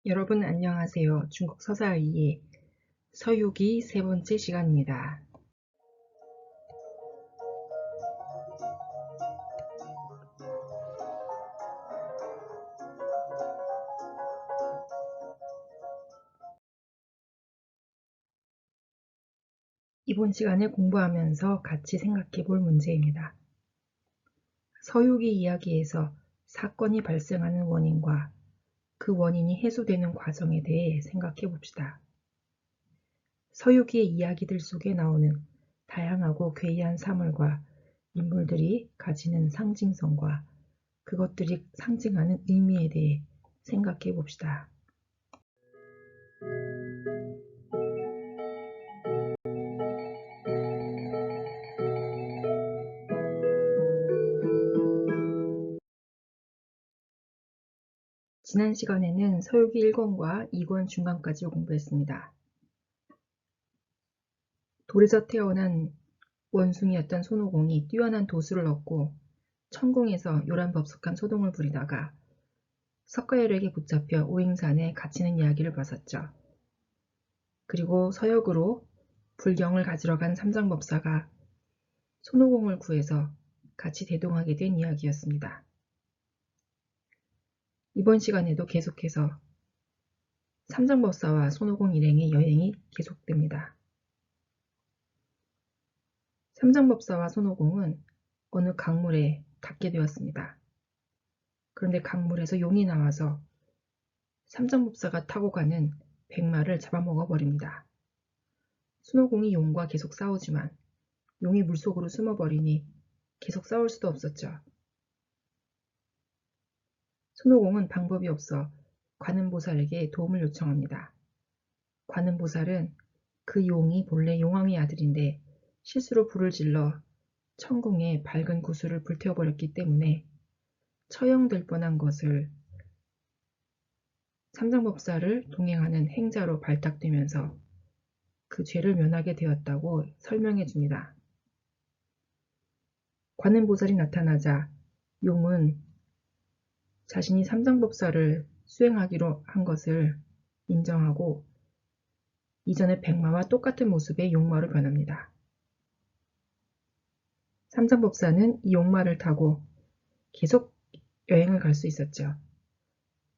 여러분 안녕하세요. 중국 서사 이해 서유기 세 번째 시간입니다. 이번 시간에 공부하면서 같이 생각해 볼 문제입니다. 서유기 이야기에서 사건이 발생하는 원인과 그 원인이 해소되는 과정에 대해 생각해 봅시다. 서유기의 이야기들 속에 나오는 다양하고 괴이한 사물과 인물들이 가지는 상징성과 그것들이 상징하는 의미에 대해 생각해 봅시다. 지난 시간에는 서유기 1권과 2권 중간까지 공부했습니다. 돌에서 태어난 원숭이였던 손오공이 뛰어난 도수를 얻고 천궁에서 요란법석한 소동을 부리다가 석가열에게 붙잡혀 오행산에 갇히는 이야기를 봤었죠. 그리고 서역으로 불경을 가지러 간 삼장법사가 손오공을 구해서 같이 대동하게 된 이야기였습니다. 이번 시간에도 계속해서 삼장법사와 손오공 일행의 여행이 계속됩니다. 삼장법사와 손오공은 어느 강물에 닿게 되었습니다. 그런데 강물에서 용이 나와서 삼장법사가 타고 가는 백마를 잡아먹어 버립니다. 손오공이 용과 계속 싸우지만 용이 물속으로 숨어버리니 계속 싸울 수도 없었죠. 손오공은 방법이 없어 관음보살에게 도움을 요청합니다. 관음보살은 그 용이 본래 용왕의 아들인데 실수로 불을 질러 천궁에 밝은 구슬을 불태워버렸기 때문에 처형될 뻔한 것을 삼장법사를 동행하는 행자로 발탁되면서 그 죄를 면하게 되었다고 설명해 줍니다. 관음보살이 나타나자 용은 자신이 삼장법사를 수행하기로 한 것을 인정하고 이전의 백마와 똑같은 모습의 용마로 변합니다. 삼장법사는 이 용마를 타고 계속 여행을 갈 수 있었죠.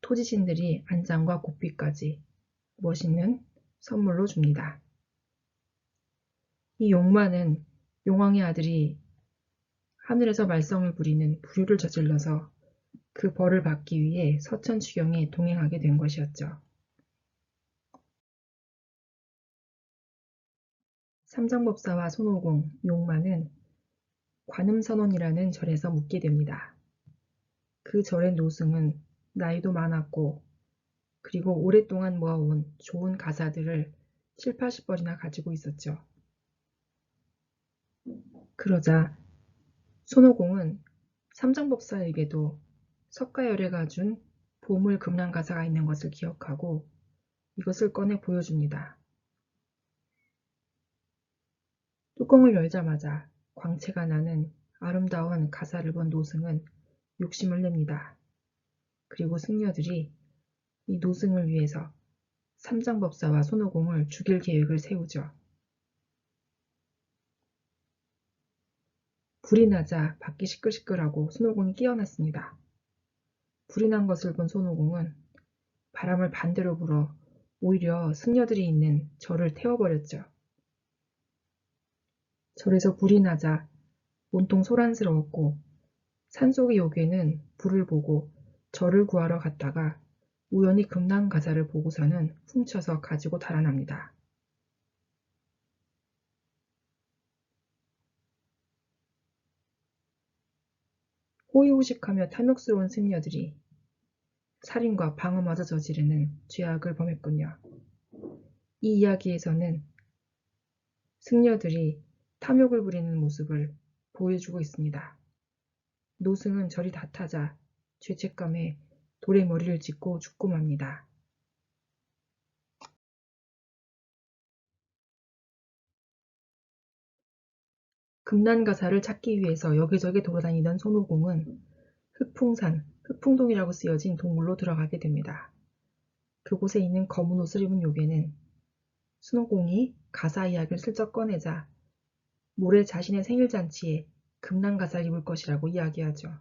토지신들이 안장과 고삐까지 멋있는 선물로 줍니다. 이 용마는 용왕의 아들이 하늘에서 말썽을 부리는 불효를 저질러서 그 벌을 받기 위해 서천추경에 동행하게 된 것이었죠. 삼장법사와 손오공, 용마는 관음선원이라는 절에서 묵게 됩니다. 그 절의 노승은 나이도 많았고 그리고 오랫동안 모아온 좋은 가사들을 70~80벌이나 가지고 있었죠. 그러자 손오공은 삼장법사에게도 석가열애가 준 보물 금랑가사가 있는 것을 기억하고 이것을 꺼내 보여줍니다. 뚜껑을 열자마자 광채가 나는 아름다운 가사를 본 노승은 욕심을 냅니다. 그리고 승려들이 이 노승을 위해서 삼장법사와 손오공을 죽일 계획을 세우죠. 불이 나자 밖이 시끌시끌하고 손오공이 깨어났습니다. 불이 난 것을 본 손오공은 바람을 반대로 불어 오히려 승려들이 있는 절을 태워버렸죠. 절에서 불이 나자 온통 소란스러웠고 산속의 요괴는 불을 보고 절을 구하러 갔다가 우연히 금랑가사를 보고서는 훔쳐서 가지고 달아납니다. 호의호식하며 탐욕스러운 승려들이 살인과 방어마저 저지르는 죄악을 범했군요. 이 이야기에서는 승려들이 탐욕을 부리는 모습을 보여주고 있습니다. 노승은 절이 다 타자 죄책감에 돌에 머리를 짚고 죽고 맙니다. 금난가사를 찾기 위해서 여기저기 돌아다니던 손오공은 흑풍산, 흑풍동이라고 쓰여진 동굴로 들어가게 됩니다. 그곳에 있는 검은 옷을 입은 요괴는 순호공이 가사 이야기를 슬쩍 꺼내자 모레 자신의 생일잔치에 금난가사를 입을 것이라고 이야기하죠.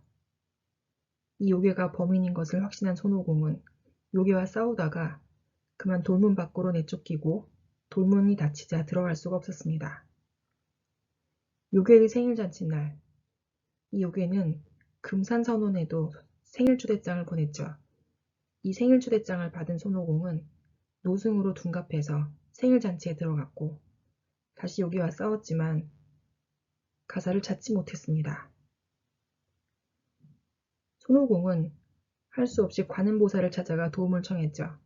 이 요괴가 범인인 것을 확신한 손오공은 요괴와 싸우다가 그만 돌문 밖으로 내쫓기고 돌문이 닫히자 들어갈 수가 없었습니다. 요괴의 생일잔치날, 이 요괴는 금산선원에도 생일초대장을 보냈죠. 이 생일초대장을 받은 손오공은 노승으로 둔갑해서 생일잔치에 들어갔고 다시 요괴와 싸웠지만 가사를 찾지 못했습니다. 손오공은 할 수 없이 관음보살을 찾아가 도움을 청했죠.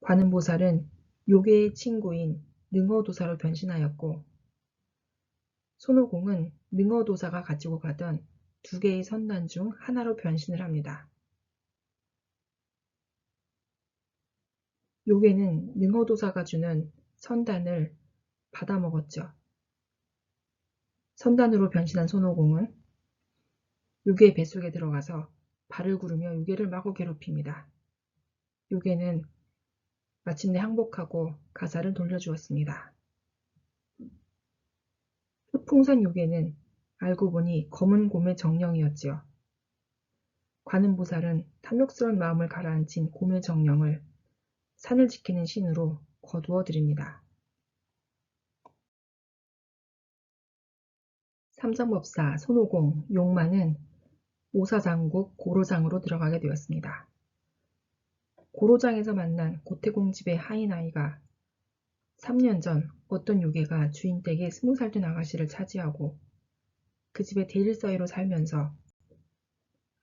관음보살은 요괴의 친구인 능어도사로 변신하였고 손오공은 능어도사가 가지고 가던 2개의 선단 중 하나로 변신을 합니다. 요괴는 능어도사가 주는 선단을 받아먹었죠. 선단으로 변신한 손오공은 요괴의 뱃속에 들어가서 발을 구르며 요괴를 마구 괴롭힙니다. 요괴는 마침내 항복하고 가사를 돌려주었습니다. 흑풍선 요괴는 알고 보니 검은 곰의 정령이었지요. 관음보살은 탐욕스러운 마음을 가라앉힌 곰의 정령을 산을 지키는 신으로 거두어 드립니다. 삼장법사 손오공, 용마는 오사장국 고로장으로 들어가게 되었습니다. 고로장에서 만난 고태공 집의 하인 아이가 3년 전 어떤 요괴가 주인 댁에 20살 된 아가씨를 차지하고 그 집의 대일사위로 살면서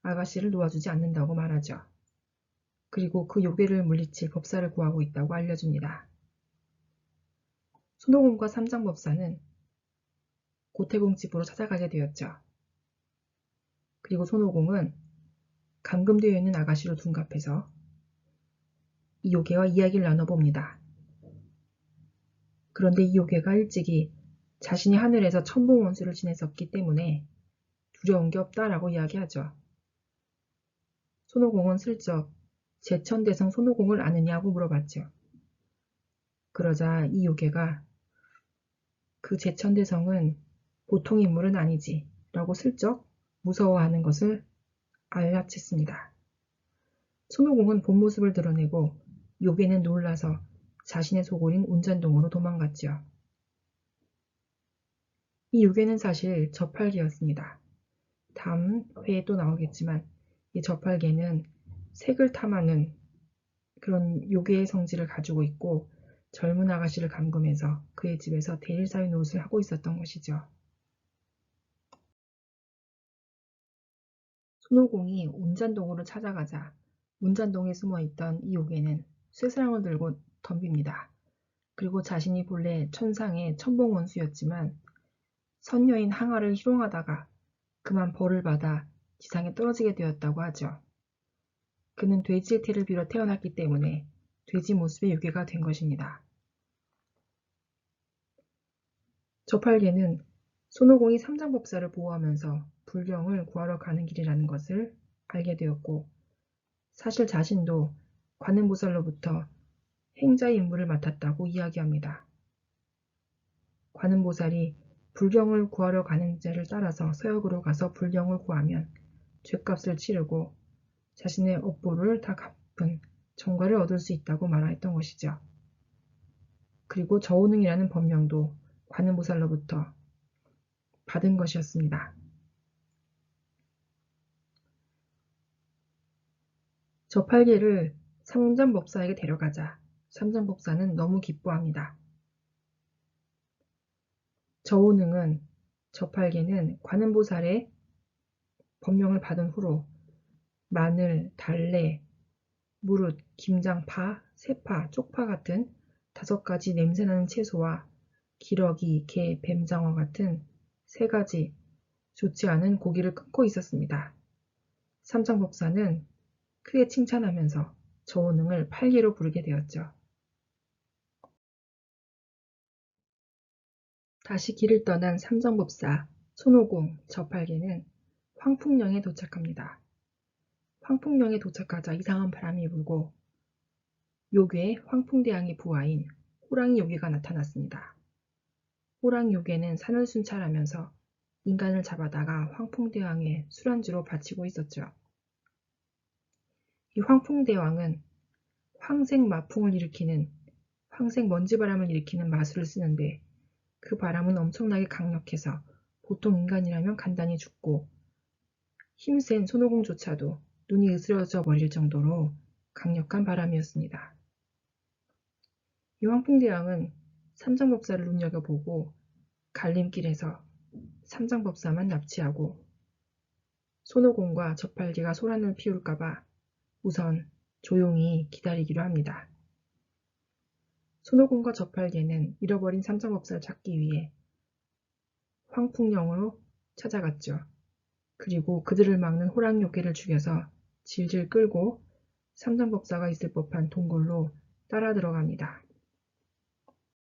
아가씨를 놓아주지 않는다고 말하죠. 그리고 그 요괴를 물리칠 법사를 구하고 있다고 알려줍니다. 손오공과 삼장법사는 고태공 집으로 찾아가게 되었죠. 그리고 손오공은 감금되어 있는 아가씨로 둔갑해서 이 요괴와 이야기를 나눠봅니다. 그런데 이 요괴가 일찍이 자신이 하늘에서 천봉원수를 지냈었기 때문에 두려운 게 없다라고 이야기하죠. 손오공은 슬쩍 제천대성 손오공을 아느냐고 물어봤죠. 그러자 이 요괴가 그 제천대성은 보통 인물은 아니지 라고 슬쩍 무서워하는 것을 알아챘습니다. 손오공은 본 모습을 드러내고 요괴는 놀라서 자신의 소굴인 운잔동으로 도망갔지요. 이 요괴는 사실 저팔계였습니다. 다음 회에 또 나오겠지만 이 저팔계는 색을 탐하는 그런 요괴의 성질을 가지고 있고 젊은 아가씨를 감금해서 그의 집에서 대일사위 노릇을 하고 있었던 것이죠. 손오공이 운잔동으로 찾아가자 운잔동에 숨어있던 이 요괴는 쇠사랑을 들고 덤빕니다. 그리고 자신이 본래 천상의 천봉원수였지만 선녀인 항아를 희롱하다가 그만 벌을 받아 지상에 떨어지게 되었다고 하죠. 그는 돼지의 태를 빌어 태어났기 때문에 돼지 모습의 요괴가 된 것입니다. 저팔계는 손오공이 삼장법사를 보호하면서 불경을 구하러 가는 길이라는 것을 알게 되었고 사실 자신도 관음보살로부터 행자의 임무를 맡았다고 이야기합니다. 관음보살이 불경을 구하러 가는 자를 따라서 서역으로 가서 불경을 구하면 죗값을 치르고 자신의 업보를 다 갚은 정과를 얻을 수 있다고 말하였던 것이죠. 그리고 저오능이라는 법명도 관음보살로부터 받은 것이었습니다. 저팔계를 삼장법사에게 데려가자 삼장법사는 너무 기뻐합니다. 저오능은 저팔계는 관음보살의 법명을 받은 후로 마늘, 달래, 무릇, 김장, 파, 새파, 쪽파 같은 5가지 냄새나는 채소와 기러기, 게, 뱀장어 같은 3가지 좋지 않은 고기를 끊고 있었습니다. 삼장법사는 크게 칭찬하면서 저오능을 팔계로 부르게 되었죠. 다시 길을 떠난 삼장법사, 손오공, 저팔계는 황풍령에 도착합니다. 황풍령에 도착하자 이상한 바람이 불고 요괴의 황풍대왕의 부하인 호랑이 요괴가 나타났습니다. 호랑이 요괴는 산을 순찰하면서 인간을 잡아다가 황풍대왕의 술안주로 바치고 있었죠. 이 황풍대왕은 황색 마풍을 일으키는 황색 먼지바람을 일으키는 마술을 쓰는데 그 바람은 엄청나게 강력해서 보통 인간이라면 간단히 죽고 힘센 손오공조차도 눈이 으스러져 버릴 정도로 강력한 바람이었습니다. 이 황풍대왕은 삼장법사를 눈여겨보고 갈림길에서 삼장법사만 납치하고 손오공과 저팔계가 소란을 피울까봐 우선 조용히 기다리기로 합니다. 손오공과 저팔계는 잃어버린 삼장법사를 찾기 위해 황풍령으로 찾아갔죠. 그리고 그들을 막는 호랑이 요괴를 죽여서 질질 끌고 삼장법사가 있을 법한 동굴로 따라 들어갑니다.